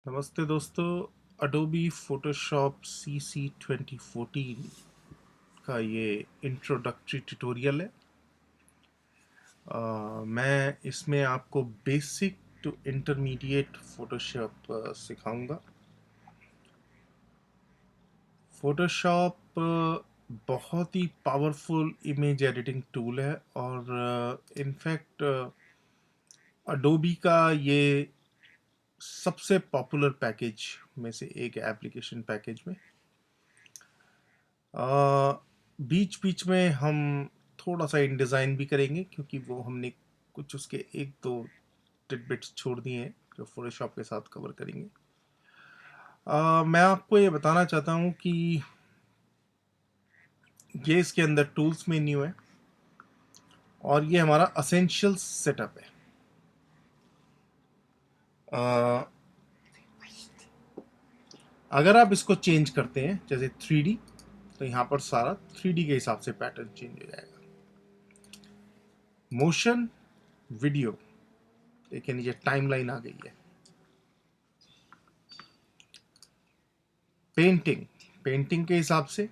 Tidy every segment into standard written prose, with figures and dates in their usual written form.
नमस्ते दोस्तों। Adobe Photoshop CC 2014 का ये इंट्रोडक्टरी ट्यूटोरियल है। मैं इसमें आपको बेसिक टू इंटरमीडिएट फोटोशॉप सिखाऊंगा। फोटोशॉप बहुत ही पावरफुल इमेज एडिटिंग टूल है और इनफैक्ट अडोबी का ये सबसे पॉपुलर पैकेज में से एक एप्लीकेशन पैकेज में। बीच बीच में हम थोड़ा सा इन डिज़ाइन भी करेंगे क्योंकि वो हमने कुछ उसके एक दो टिडबिट्स छोड़ दिए हैं जो फोटोशॉप के साथ कवर करेंगे। मैं आपको ये बताना चाहता हूँ कि ये इसके अंदर टूल्स मेन्यू है और ये हमारा असेंशियल सेटअप है। अगर आप इसको चेंज करते हैं जैसे 3D, तो यहाँ पर सारा 3D के हिसाब से पैटर्न चेंज हो जाएगा। मोशन, वीडियो, देखिए नीचे टाइमलाइन आ गई है। पेंटिंग, पेंटिंग के हिसाब से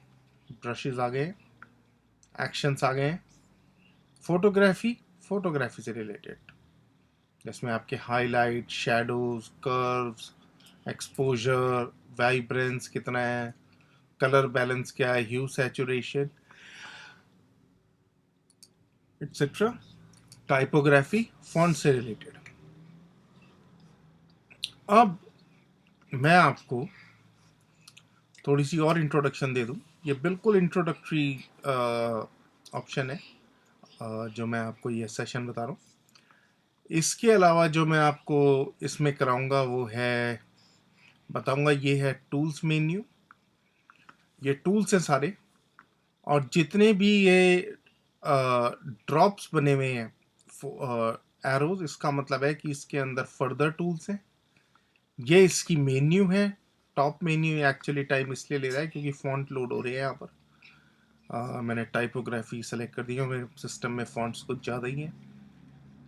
ब्रशेस आ गए, एक्शंस आ गए हैं। फोटोग्राफी, फोटोग्राफी से रिलेटेड जिसमें आपके highlight, shadows, curves, exposure, vibrance कितना है, कलर बैलेंस क्या है, ह्यू सैचुरेशन एटसेट्रा। टाइपोग्राफी, फॉन्ट से रिलेटेड। अब मैं आपको थोड़ी सी और इंट्रोडक्शन दे दूं। ये बिल्कुल इंट्रोडक्टरी ऑप्शन है जो मैं आपको ये सेशन बता रहा हूँ। इसके अलावा जो मैं आपको इसमें कराऊंगा वो है, बताऊंगा, ये है टूल्स मेन्यू। ये टूल्स हैं सारे, और जितने भी ये ड्रॉप्स बने हुए हैं एरोज, इसका मतलब है कि इसके अंदर फर्दर टूल्स हैं। ये इसकी मेन्यू है। टॉप मेन्यू एक्चुअली टाइम इसलिए ले रहा है क्योंकि फॉन्ट लोड हो रहे हैं यहाँ पर। मैंने टाइपोग्राफी सेलेक्ट कर दी है, मेरे सिस्टम में फॉन्ट्स कुछ ज़्यादा ही हैं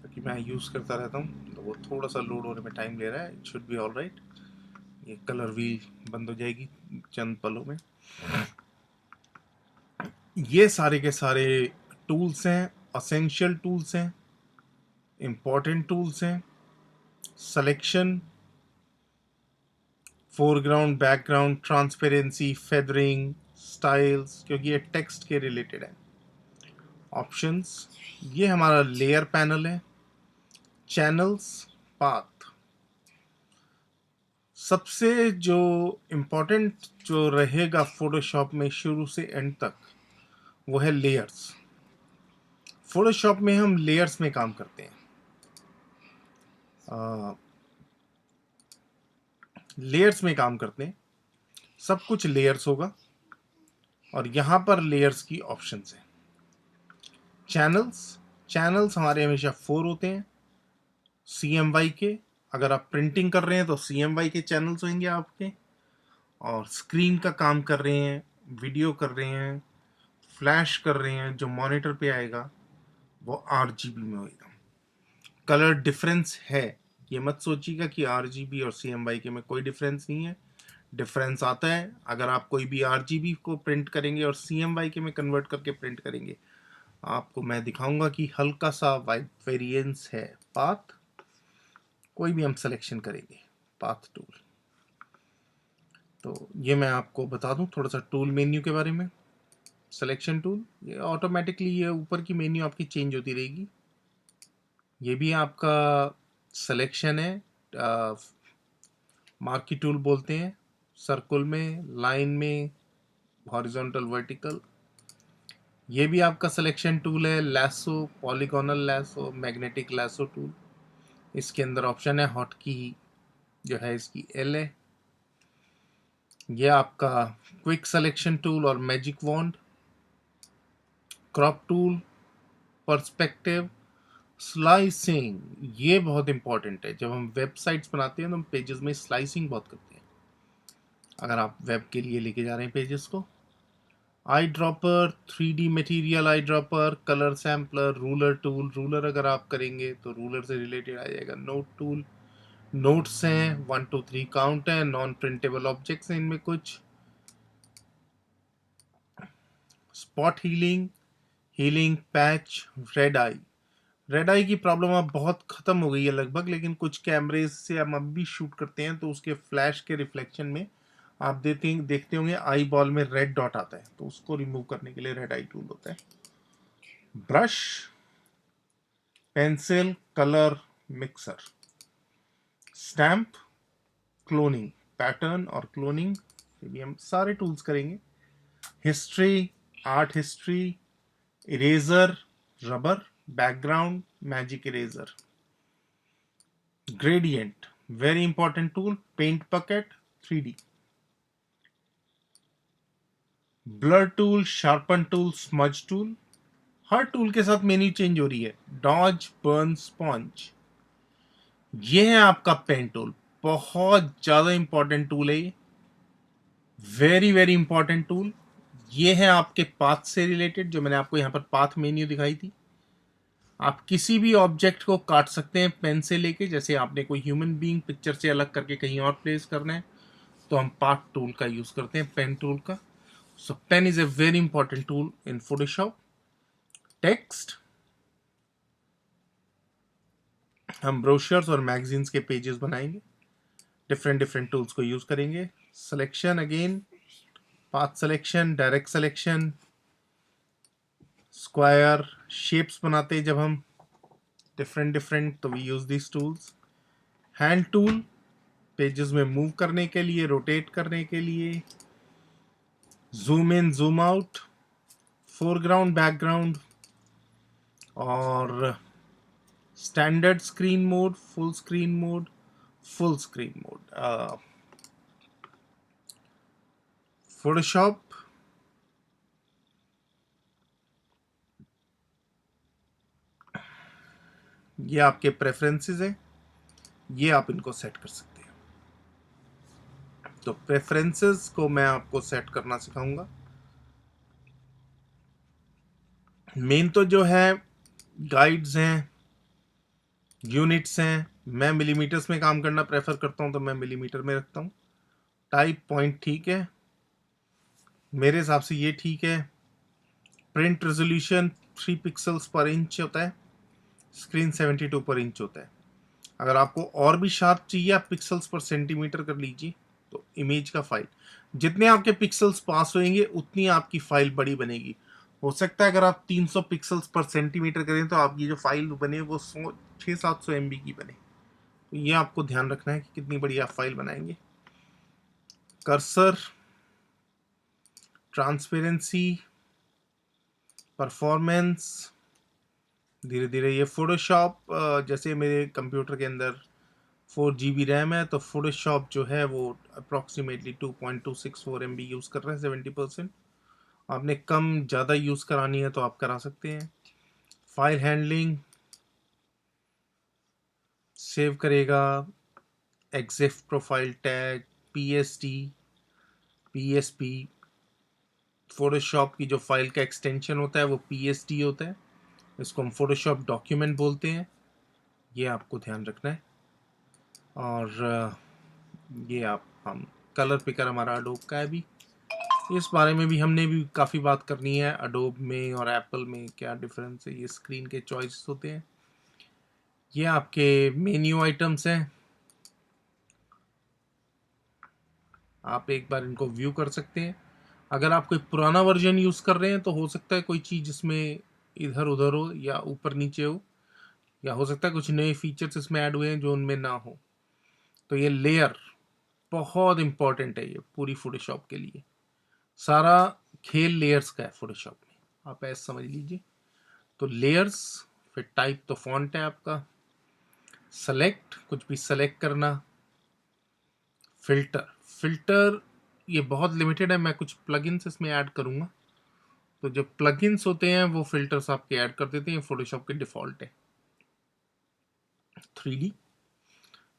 क्योंकि मैं यूज़ करता रहता हूँ, तो वो थोड़ा सा लोड होने में टाइम ले रहा है। It should be all right. ये कलर व्हील बंद हो जाएगी चंद पलों में। ये सारे के सारे टूल्स हैं, असेंशियल टूल्स हैं, इम्पॉर्टेंट टूल्स हैं। Selection, foreground, background, transparency, feathering, styles, क्योंकि ये टेक्स्ट के रिलेटेड है। ऑप्शंस, ये हमारा लेयर पैनल है। Channels, path. सबसे जो इम्पोर्टेंट जो रहेगा फोटोशॉप में शुरू से एंड तक, वो है लेयर्स। फोटोशॉप में हम लेयर्स में काम करते हैं। लेयर्स में काम करते हैं, सब कुछ लेयर्स होगा और यहाँ पर लेयर्स की ऑप्शंस हैं। चैनल्स, चैनल्स हमारे हमेशा 4 होते हैं CMY के। अगर आप प्रिंटिंग कर रहे हैं तो CMY के चैनल्स होंगे आपके, और स्क्रीन का काम कर रहे हैं, वीडियो कर रहे हैं, फ्लैश कर रहे हैं, जो मॉनिटर पे आएगा वो RGB में होगा। कलर डिफरेंस है, ये मत सोचिएगा कि RGB और CMY के में कोई डिफरेंस नहीं है। डिफरेंस आता है अगर आप कोई भी RGB को प्रिंट करेंगे और CMY के में कन्वर्ट करके प्रिंट करेंगे। आपको मैं दिखाऊंगा कि हल्का सा वेरिएंस है। पाथ, कोई भी हम सिलेक्शन करेंगे, पाथ टूल। तो ये मैं आपको बता दूं थोड़ा सा टूल मेन्यू के बारे में। सिलेक्शन टूल, ये ऑटोमेटिकली ये ऊपर की मेन्यू आपकी चेंज होती रहेगी। ये भी आपका सिलेक्शन है। मार्की टूल बोलते हैं, सर्कुल में, लाइन में, हॉरिजॉन्टल, वर्टिकल। ये भी आपका सिलेक्शन टूल है। Lasso, polygonal lasso, magnetic lasso tool. इसके अंदर ऑप्शन है, हॉट की जो है इसकी L है। ये आपका क्विक सिलेक्शन टूल और magic wand. Crop tool, perspective, slicing, ये बहुत इंपॉर्टेंट है। जब हम वेबसाइट्स बनाते हैं तो हम पेजेस में स्लाइसिंग बहुत करते हैं, अगर आप वेब के लिए लेके जा रहे हैं पेजेस को। Eye dropper, 3D material eye dropper, colour sampler, ruler tool. Ruler अगर आप करेंगे तो रूलर से रिलेटेड आ जाएगा। नोट टूल, नोट्स हैं, 1 2 3 काउंट है, नॉन प्रिंटेबल ऑब्जेक्ट्स हैं इनमें कुछ, spot healing, healing patch, red eye. Red eye की प्रॉब्लम अब बहुत खत्म हो गई है लगभग, लेकिन कुछ कैमरेज से हम अब भी शूट करते हैं तो उसके फ्लैश के रिफ्लेक्शन में आप देखते होंगे आई बॉल में रेड डॉट आता है, तो उसको रिमूव करने के लिए रेड आई टूल होता है। Brush, pencil, colour mixer, stamp, cloning, pattern और क्लोनिंग ये भी हम सारे टूल्स करेंगे। History, art history, eraser, rubber, background, magic eraser, gradient very important tool, paint bucket, 3D, blur tool, sharpen tool, smudge tool. हर tool के साथ menu change हो रही है। डॉज, बर्न, स्पॉन्ज, ये है आपका पेन टूल, बहुत ज्यादा इंपॉर्टेंट टूल है ये, वेरी वेरी इंपॉर्टेंट टूल। ये है आपके पाथ से रिलेटेड, जो मैंने आपको यहाँ पर पाथ मेन्यू दिखाई थी। आप किसी भी ऑब्जेक्ट को काट सकते हैं पेन से लेके, जैसे आपने कोई ह्यूमन बीइंग पिक्चर से अलग करके कहीं और प्लेस करना है तो हम पाथ टूल का यूज करते हैं, पेन टूल का। So pen is a very important tool in Photoshop. Text, हम ब्रोशर्स और मैगजीन्स के पेजेस बनाएंगे, डिफरेंट डिफरेंट टूल्स को यूज करेंगे। Selection, again path selection, direct selection, square shapes बनाते हैं जब हम डिफरेंट डिफरेंट, तो we use this tools. Hand tool, pages में मूव करने के लिए, रोटेट करने के लिए, zoom in, zoom out, foreground, background, और standard screen mode, full screen mode, full screen mode. Photoshop, ये आपके प्रेफरेंसेस है, ये आप इनको सेट कर सकते हैं। तो प्रेफरेंसेस को मैं आपको सेट करना सिखाऊंगा। मेन तो जो है गाइड्स हैं, यूनिट्स हैं, मैं मिलीमीटर्स में काम करना प्रेफर करता हूं तो मैं मिलीमीटर में रखता हूं। टाइप पॉइंट ठीक है, मेरे हिसाब से ये ठीक है। प्रिंट रेजोल्यूशन 3 पिक्सल्स पर इंच होता है, स्क्रीन 72 पर इंच होता है। अगर आपको और भी शार्प चाहिए आप पिक्सल्स पर सेंटीमीटर कर लीजिए, तो इमेज का फाइल जितने आपके पिक्सल्स पास होंगे उतनी आपकी फाइल बड़ी बनेगी। हो सकता है अगर आप 300 पिक्सल्स पर सेंटीमीटर करें तो आपकी जो फाइल बने वो 600-700 MB की बने, तो ये आपको ध्यान रखना है कि कितनी बड़ी आप फाइल बनाएंगे। कर्सर, ट्रांसपेरेंसी, परफॉर्मेंस, धीरे धीरे ये फोटोशॉप, जैसे मेरे कंप्यूटर के अंदर 4 GB रैम है तो फोटोशॉप जो है वो अप्रॉक्सीमेटली 2.264 MB यूज़ कर रहे हैं, 70%। आपने कम ज़्यादा यूज़ करानी है तो आप करा सकते हैं। फाइल हैंडलिंग, सेव करेगा, EXIF profile tag, PSD, PSP। Photoshop की जो फाइल का एक्सटेंशन होता है वो PSD होता है, इसको हम फोटोशॉप डॉक्यूमेंट बोलते हैं, ये आपको ध्यान रखना है। और ये आप हम कलर पिकर हमारा अडोब का है भी, इस बारे में भी हमने भी काफ़ी बात करनी है। अडोब में और एप्पल में क्या डिफरेंस है, ये स्क्रीन के चॉइसेस होते हैं। ये आपके मेन्यू आइटम्स हैं, आप एक बार इनको व्यू कर सकते हैं। अगर आप कोई पुराना वर्जन यूज़ कर रहे हैं तो हो सकता है कोई चीज़ इसमें इधर उधर हो या ऊपर नीचे हो, या हो सकता है कुछ नए फीचर्स इसमें ऐड हुए हैं जो उनमें ना हो। तो ये लेयर बहुत इंपॉर्टेंट है ये पूरी फोटोशॉप के लिए, सारा खेल लेयर्स का है फोटोशॉप में, आप ऐसे समझ लीजिए। तो लेयर्स, फिर टाइप तो फॉन्ट है आपका, सेलेक्ट कुछ भी सेलेक्ट करना, फिल्टर, फिल्टर ये बहुत लिमिटेड है, मैं कुछ प्लगइन्स इसमें ऐड करूंगा, तो जो प्लगइन्स होते हैं वो फिल्टर्स आपके ऐड कर देते हैं, फोटोशॉप के डिफॉल्ट है। 3D,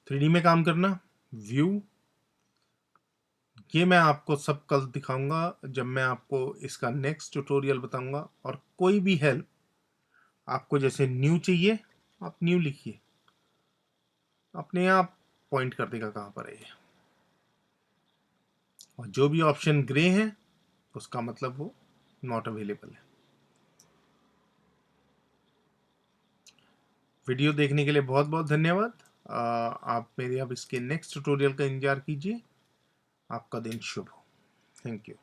3D में काम करना, व्यू, ये मैं आपको सब कल दिखाऊंगा जब मैं आपको इसका नेक्स्ट ट्यूटोरियल बताऊंगा। और कोई भी हेल्प आपको, जैसे न्यू चाहिए आप न्यू लिखिए, अपने आप पॉइंट कर देगा कहाँ पर है ये। और जो भी ऑप्शन ग्रे है उसका मतलब वो नॉट अवेलेबल है। वीडियो देखने के लिए बहुत बहुत धन्यवाद। आप मेरे अब इसके नेक्स्ट ट्यूटोरियल का इंतजार कीजिए। आपका दिन शुभ हो। Thank you.